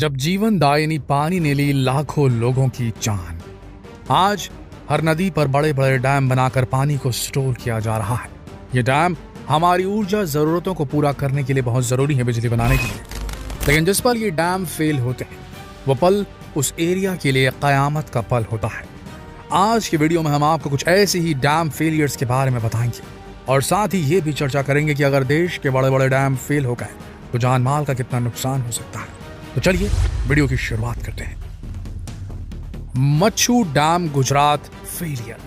जब जीवन दायिनी पानी ने ली लाखों लोगों की जान, आज हर नदी पर बड़े बड़े डैम बनाकर पानी को स्टोर किया जा रहा है। ये डैम हमारी ऊर्जा जरूरतों को पूरा करने के लिए बहुत जरूरी है, बिजली बनाने के लिए। लेकिन जिस पल ये डैम फेल होते हैं, वो पल उस एरिया के लिए कयामत का पल होता है। आज की वीडियो में हम आपको कुछ ऐसे ही डैम फेलियर्स के बारे में बताएंगे और साथ ही ये भी चर्चा करेंगे कि अगर देश के बड़े बड़े डैम फेल हो गए तो जान माल का कितना नुकसान हो सकता है। तो चलिए वीडियो की शुरुआत करते हैं। मच्छू डैम गुजरात फेलियर।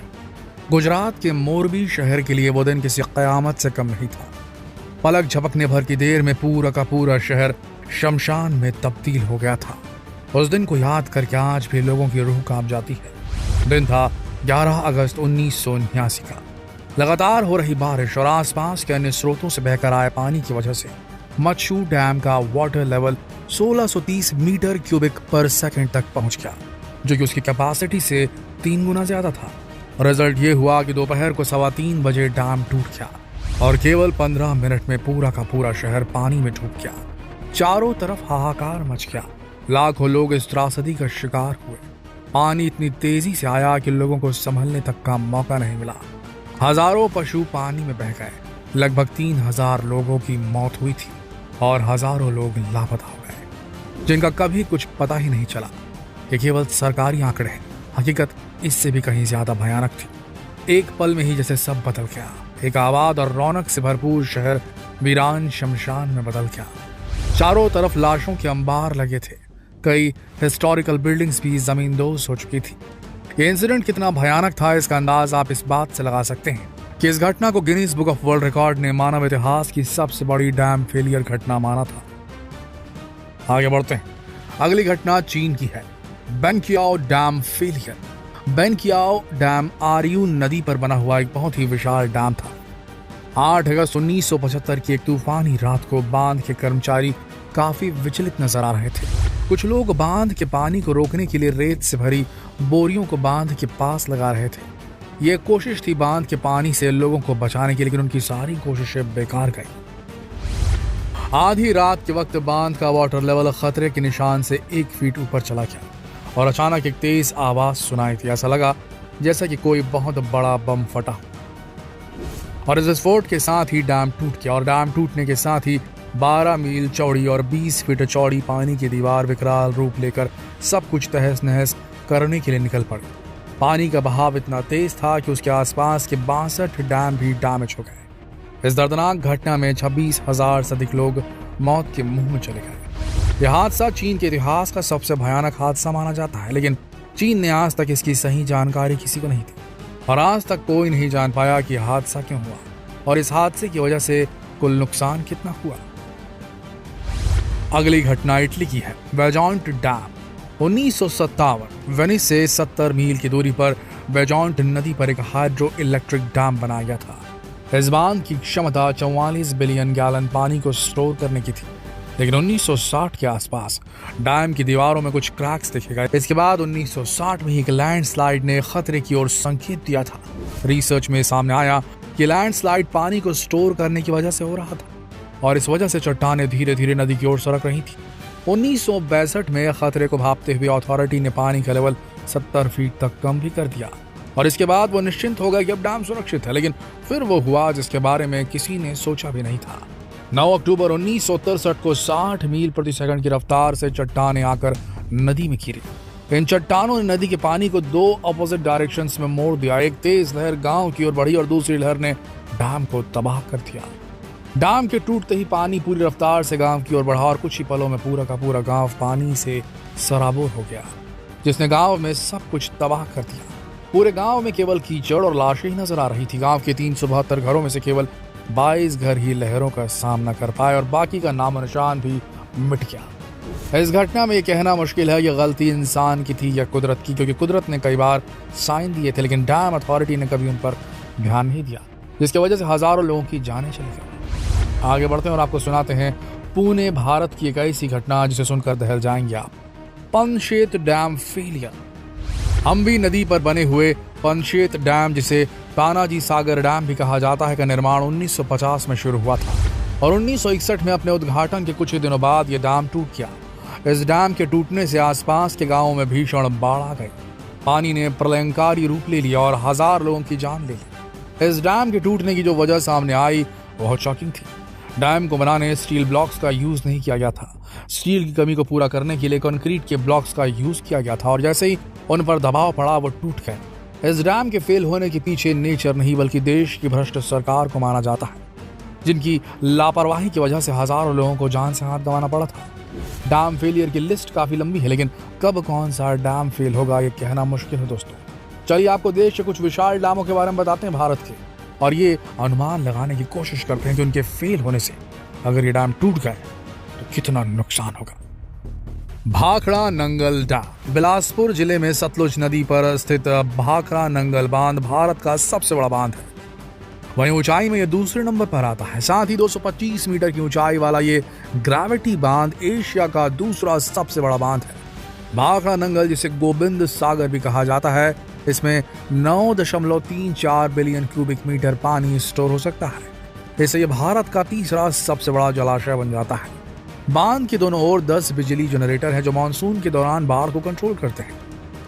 गुजरात के मोरबी शहर के लिए वो दिन किसी कयामत से कम नहीं था। पलक झपकने भर की देर में पूरा का पूरा शहर शमशान में तब्दील हो गया था। उस दिन को याद करके आज भी लोगों की रूह कांप जाती है। दिन था 11 अगस्त 1979 का। लगातार हो रही बारिश और आसपास के अन्य स्रोतों से बहकर आए पानी की वजह से मच्छू डैम का वाटर लेवल 1630 मीटर क्यूबिक पर सेकंड तक पहुंच गया, जो कि उसकी कैपेसिटी से 3 गुना ज्यादा था। रिजल्ट ये हुआ कि दोपहर को 3:15 बजे डैम टूट गया और केवल 15 मिनट में पूरा का पूरा शहर पानी में डूब गया। चारों तरफ हाहाकार मच गया। लाखों लोग इस त्रासदी का शिकार हुए। पानी इतनी तेजी से आया कि लोगों को संभलने तक का मौका नहीं मिला। हजारों पशु पानी में बह गए। लगभग 3000 लोगों की मौत हुई थी और हजारों लोग लापता हो गए, जिनका कभी कुछ पता ही नहीं चला। ये केवल सरकारी आंकड़े हैं, हकीकत इससे भी कहीं ज्यादा भयानक थी। एक पल में ही जैसे सब बदल गया। एक आबाद और रौनक से भरपूर शहर वीरान शमशान में बदल गया। चारों तरफ लाशों के अंबार लगे थे। कई हिस्टोरिकल बिल्डिंग्स भी जमींदोज हो चुकी थी। ये इंसिडेंट कितना भयानक था, इसका अंदाज आप इस बात से लगा सकते हैं कि इस घटना को Guinness book of world record ने मानव इतिहास की सबसे बड़ी डैम फेलियर घटना माना था। आगे बढ़ते हैं। अगली घटना चीन की है। बेनकियाओ डैम फेलियर। बेनकियाओ डैम आरयू नदी पर बना हुआ एक बहुत ही विशाल डैम था। 8 अगस्त 1975 की एक तूफानी रात को बांध के कर्मचारी काफी विचलित नजर आ रहे थे। कुछ लोग बांध के पानी को रोकने के लिए रेत से भरी बोरियों को बांध के पास लगा रहे थे। ये कोशिश थी बांध के पानी से लोगों को बचाने की, लेकिन उनकी सारी कोशिशें बेकार गई। आधी रात के वक्त बांध का वाटर लेवल खतरे के निशान से 1 फीट ऊपर चला गया और अचानक एक तेज आवाज सुनाई थी। ऐसा लगा जैसा कि कोई बहुत बड़ा बम फटा और इस विस्फोट के साथ ही डैम टूट गया। और डैम टूटने के साथ ही 12 मील चौड़ी और 20 फीट चौड़ी पानी की दीवार विकराल रूप लेकर सब कुछ तहस नहस करने के लिए निकल पड़ी। पानी का बहाव इतना तेज था कि उसके आसपास के 62 डैम भी डैमेज हो गए। इस दर्दनाक घटना में 26,000 से अधिक लोग मौत के मुंह में चले गए। यह हादसा चीन के इतिहास का सबसे भयानक हादसा माना जाता है, लेकिन चीन ने आज तक इसकी सही जानकारी किसी को नहीं दी और आज तक कोई नहीं जान पाया कि हादसा क्यों हुआ और इस हादसे की वजह से कुल नुकसान कितना हुआ। अगली घटना इटली की है। वेजोंट डैम। 1957 वेनिस से 70 मील की दूरी पर वेजोंट नदी पर एक हाइड्रो इलेक्ट्रिक डैम बनाया गया था। इस बांध की क्षमता 44 बिलियन गैलन पानी को स्टोर करने की थी, लेकिन 1960 के आसपास डैम की दीवारों में कुछ क्रैक्स देखे गए। इसके बाद 1960 में एक लैंडस्लाइड ने खतरे की ओर संकेत दिया था। रिसर्च में सामने आया कि लैंडस्लाइड पानी को स्टोर करने की वजह से हो रहा था और इस वजह से चट्टानें धीरे धीरे नदी की ओर सरक रही थी। 1962 में खतरे को भांपते हुए अथॉरिटी ने पानी का लेवल 70 फीट तक कम भी कर दिया और इसके बाद वो निश्चिंत हो गए कि अब डैम सुरक्षित है। लेकिन फिर वो हुआ जिसके बारे में किसी ने सोचा भी नहीं था। 9 अक्टूबर 1963 को 60 मील प्रति सेकंड की रफ्तार से चट्टानें आकर नदी में गिरी। इन चट्टानों ने नदी के पानी को 2 अपोजिट डायरेक्शंस में मोड़ दिया। एक तेज लहर गांव की ओर बढ़ी और दूसरी लहर ने डैम को तबाह कर दिया। डैम के टूटते ही पानी पूरी रफ्तार से गांव की ओर बढ़ा और कुछ ही पलों में पूरा का पूरा गांव पानी से सराबोर हो गया, जिसने गांव में सब कुछ तबाह कर दिया। पूरे गांव में केवल कीचड़ और लाशें ही नजर आ रही थी। गांव के 372 घरों में से केवल 22 घर ही लहरों का सामना कर पाए और बाकी का नामो निशान भी मिट गया। इस घटना में यह कहना मुश्किल है कि गलती इंसान की थी या कुदरत की, क्योंकि कुदरत ने कई बार साइन दिए थे, लेकिन डैम अथॉरिटी ने कभी उन पर ध्यान नहीं दिया, जिसकी वजह से हजारों लोगों की जानें चली गई। आगे बढ़ते हैं और आपको सुनाते हैं पुणे भारत की एक ऐसी घटना जिसे सुनकर दहल जाएंगे आप। पनशेत डैम फेलियर। हम्बी नदी पर बने हुए पनशेत डैम, जिसे तानाजी सागर डैम भी कहा जाता है, का निर्माण 1950 में शुरू हुआ था और 1961 में अपने उद्घाटन के कुछ ही दिनों बाद यह डैम टूट गया। इस डैम के टूटने से आसपास के गांवों में भीषण बाढ़ आ गई। पानी ने प्रलयंकारी रूप ले लिया और 1000 लोगों की जान ले ली। इस डैम के टूटने की जो वजह सामने आई बहुत शॉकिंग थी। डैम को बनाने स्टील ब्लॉक्स का यूज नहीं किया गया था। स्टील की कमी को पूरा करने के लिए कंक्रीट के ब्लॉक्स का यूज किया गया था और जैसे ही उन पर दबाव पड़ा वो टूट गए। इस डैम के फेल होने के पीछे नेचर नहीं बल्कि देश की भ्रष्ट सरकार को माना जाता है, जिनकी लापरवाही की वजह से हजारों लोगों को जान से हाथ गंवाना पड़ा था। डैम फेलियर की लिस्ट काफी लंबी है, लेकिन कब कौन सा डैम फेल होगा ये कहना मुश्किल है दोस्तों। चलिए आपको देश के कुछ विशाल डैमों के बारे में बताते हैं भारत के, और ये अनुमान लगाने की कोशिश करते हैं कि उनके फेल होने से अगर ये डैम टूट गए तो कितना नुकसान होगा। भाखड़ा नंगल डैम। बिलासपुर जिले में सतलुज नदी पर स्थित भाखड़ा नंगल बांध भारत का सबसे बड़ा बांध है। वहीं ऊंचाई में यह दूसरे नंबर पर आता है। साथ ही 225 मीटर की ऊंचाई वाला ये ग्रेविटी बांध एशिया का दूसरा सबसे बड़ा बांध है। भाखड़ा नंगल, जिसे गोविंद सागर भी कहा जाता है, इसमें 9.34 बिलियन क्यूबिक मीटर पानी स्टोर हो सकता है। इससे यह भारत का तीसरा सबसे बड़ा जलाशय बन जाता है। बांध के दोनों ओर 10 बिजली जनरेटर हैं जो मानसून के दौरान बाढ़ को कंट्रोल करते हैं।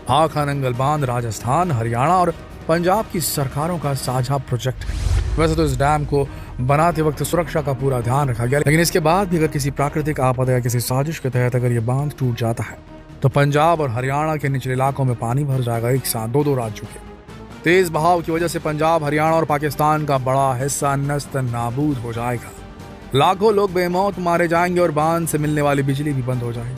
भाखड़ा नंगल बांध राजस्थान, हरियाणा और पंजाब की सरकारों का साझा प्रोजेक्ट है। वैसे तो इस डैम को बनाते वक्त सुरक्षा का पूरा ध्यान रखा गया, लेकिन इसके बाद भी अगर किसी प्राकृतिक आपदा या किसी साजिश के तहत अगर ये बांध टूट जाता है तो पंजाब और हरियाणा के निचले इलाकों में पानी भर जाएगा एक साथ दो राज्यों के। तेज बहाव की वजह से पंजाब, हरियाणा और पाकिस्तान का बड़ा हिस्सा नस्त नाबूद हो जाएगा। लाखों लोग बेमौत मारे जाएंगे और बांध से मिलने वाली बिजली भी बंद हो जाएगी,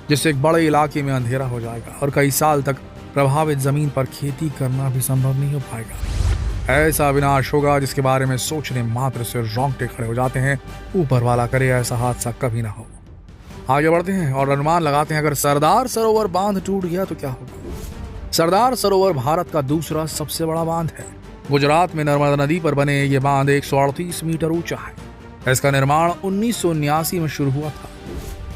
जिससे एक बड़े इलाके में अंधेरा हो जाएगा और कई साल तक प्रभावित जमीन पर खेती करना भी संभव नहीं हो पाएगा। ऐसा विनाश होगा जिसके बारे में सोचने मात्र से रोंगटे खड़े हो जाते हैं। ऊपर वाला करे ऐसा हादसा कभी ना हो। आगे बढ़ते हैं और अनुमान लगाते हैं अगर सरदार सरोवर बांध टूट गया तो क्या होगा। सरदार सरोवर भारत का दूसरा सबसे बड़ा बांध है। गुजरात में नर्मदा नदी पर बने ये बांध 138 मीटर ऊंचा है। इसका निर्माण 1979 में शुरू हुआ था।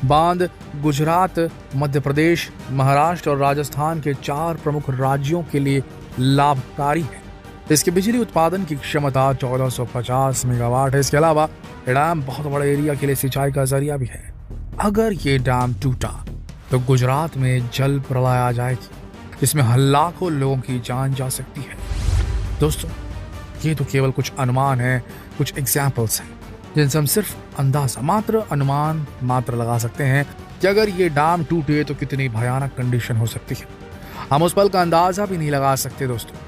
बांध गुजरात, मध्य प्रदेश, महाराष्ट्र और राजस्थान के 4 प्रमुख राज्यों के लिए लाभकारी है। इसकी बिजली उत्पादन की क्षमता 1450 मेगावाट है। इसके अलावा ये डैम बहुत बड़े एरिया के लिए सिंचाई का जरिया भी है। अगर ये डैम टूटा तो गुजरात में जल प्रलय आ जाएगी, जिसमें लाखों लोगों की जान जा सकती है। दोस्तों, ये तो केवल कुछ अनुमान है, कुछ एग्जाम्पल्स हैं जिनसे हम सिर्फ अंदाजा मात्र, अनुमान मात्र लगा सकते हैं कि अगर ये डैम टूटे तो कितनी भयानक कंडीशन हो सकती है। हम उस पल का अंदाजा भी नहीं लगा सकते दोस्तों।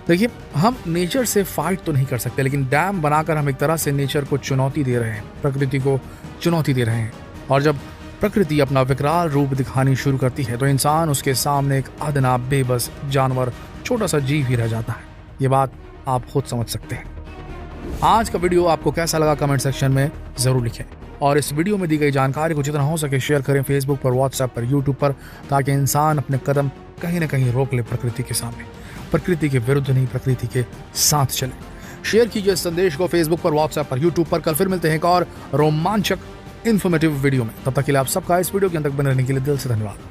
देखिए, हम नेचर से फाइट तो नहीं कर सकते, लेकिन डैम बनाकर हम एक तरह से नेचर को चुनौती दे रहे हैं, प्रकृति को चुनौती दे रहे हैं। और जब प्रकृति अपना विकराल रूप दिखानी शुरू करती है तो इंसान उसके सामने एक अदना, बेबस जानवर, छोटा सा जीव ही रह जाता है। ये बात आप खुद समझ सकते हैं। आज का वीडियो आपको कैसा लगा कमेंट सेक्शन में जरूर लिखें, और इस वीडियो में दी गई जानकारी को जितना हो सके शेयर करें फेसबुक पर, व्हाट्सएप पर, यूट्यूब पर, ताकि इंसान अपने कदम कहीं ना कहीं रोक ले प्रकृति के सामने। प्रकृति के विरुद्ध नहीं, प्रकृति के साथ चले। शेयर कीजिए इस संदेश को फेसबुक पर, व्हाट्सएप पर, यूट्यूब पर। कल फिर मिलते हैं एक और रोमांचक इन्फॉर्मेटिव वीडियो में। तब तक के लिए आप सबका इस वीडियो के अंत तक बने रहने के लिए दिल से धन्यवाद।